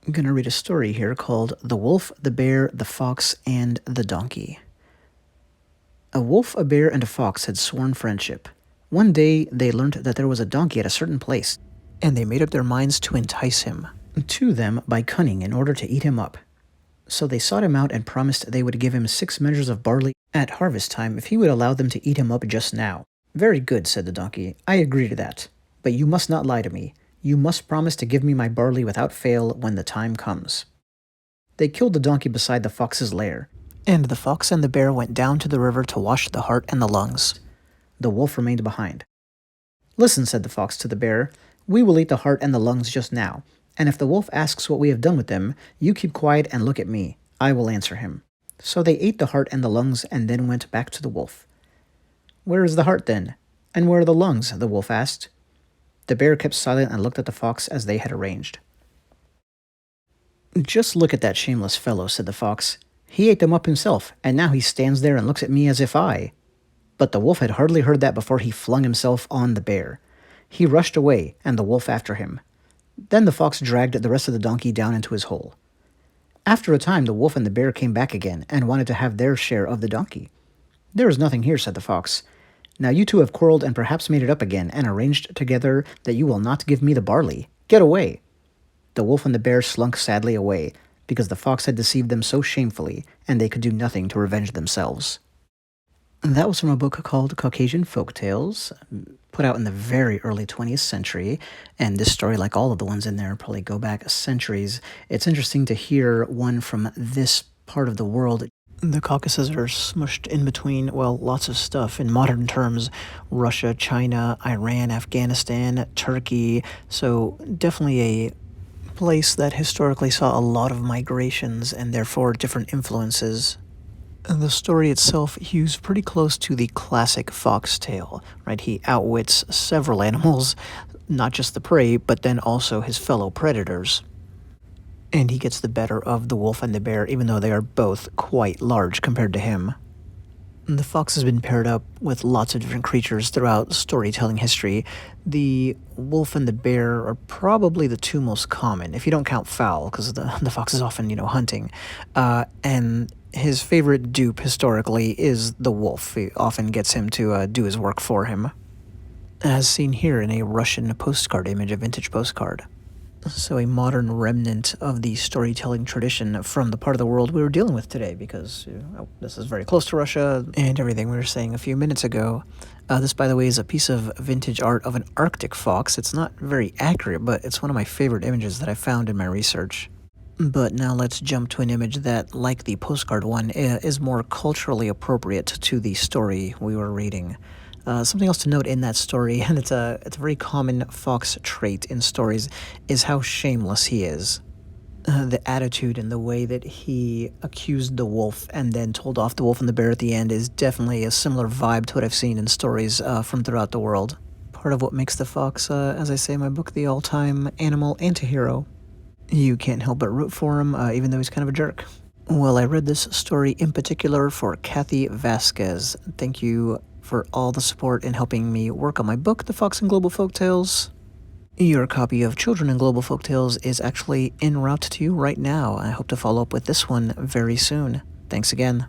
I'm going to read a story here called The Wolf, the Bear, the Fox, and the Donkey. A wolf, a bear, and a fox had sworn friendship. One day, they learned that there was a donkey at a certain place, and they made up their minds to entice him to them by cunning in order to eat him up. So they sought him out and promised they would give him 6 measures of barley at harvest time if he would allow them to eat him up just now. Very good, said the donkey. I agree to that. But you must not lie to me. You must promise to give me my barley without fail when the time comes. They killed the donkey beside the fox's lair, and the fox and the bear went down to the river to wash the heart and the lungs. The wolf remained behind. Listen, said the fox to the bear, we will eat the heart and the lungs just now, and if the wolf asks what we have done with them, you keep quiet and look at me. I will answer him. So they ate the heart and the lungs and then went back to the wolf. Where is the heart then? And where are the lungs? The wolf asked. The bear kept silent and looked at the fox as they had arranged. Just look at that shameless fellow, said the fox. He ate them up himself, and now he stands there and looks at me as if I... But the wolf had hardly heard that before he flung himself on the bear. He rushed away, and the wolf after him. Then the fox dragged the rest of the donkey down into his hole. After a time, the wolf and the bear came back again and wanted to have their share of the donkey. There is nothing here, said the fox. Now you two have quarreled and perhaps made it up again and arranged together that you will not give me the barley. Get away! The wolf and the bear slunk sadly away, because the fox had deceived them so shamefully, and they could do nothing to revenge themselves. And that was from a book called Caucasian Folktales, put out in the very early 20th century, and this story, like all of the ones in there, probably go back centuries. It's interesting to hear one from this part of the world. The Caucasus are smushed in between, well, lots of stuff. In modern terms, Russia, China, Iran, Afghanistan, Turkey, so definitely a place that historically saw a lot of migrations and therefore different influences. The story itself hews pretty close to the classic fox tale, right? He outwits several animals, not just the prey, but then also his fellow predators. And he gets the better of the wolf and the bear, even though they are both quite large compared to him. The fox has been paired up with lots of different creatures throughout storytelling history. The wolf and the bear are probably the two most common, if you don't count fowl, because the fox is often, hunting. And his favorite dupe, historically, is the wolf. He often gets him to do his work for him, as seen here in a Russian postcard image, a vintage postcard. So a modern remnant of the storytelling tradition from the part of the world we were dealing with today, because this is very close to Russia and everything we were saying a few minutes ago. This, by the way, is a piece of vintage art of an Arctic fox. It's not very accurate, but it's one of my favorite images that I found in my research. But now let's jump to an image that, like the postcard one, is more culturally appropriate to the story we were reading. Something else to note in that story, and it's a very common fox trait in stories, is how shameless he is. The attitude and the way that he accused the wolf and then told off the wolf and the bear at the end is definitely a similar vibe to what I've seen in stories from throughout the world. Part of what makes the fox, as I say in my book, the all-time animal antihero. You can't help but root for him, even though he's kind of a jerk. Well, I read this story in particular for Kathy Vasquez. Thank you for all the support in helping me work on my book, The Fox in Global Folktales. Your copy of Children in Global Folktales is actually en route to you right now. I hope to follow up with this one very soon. Thanks again.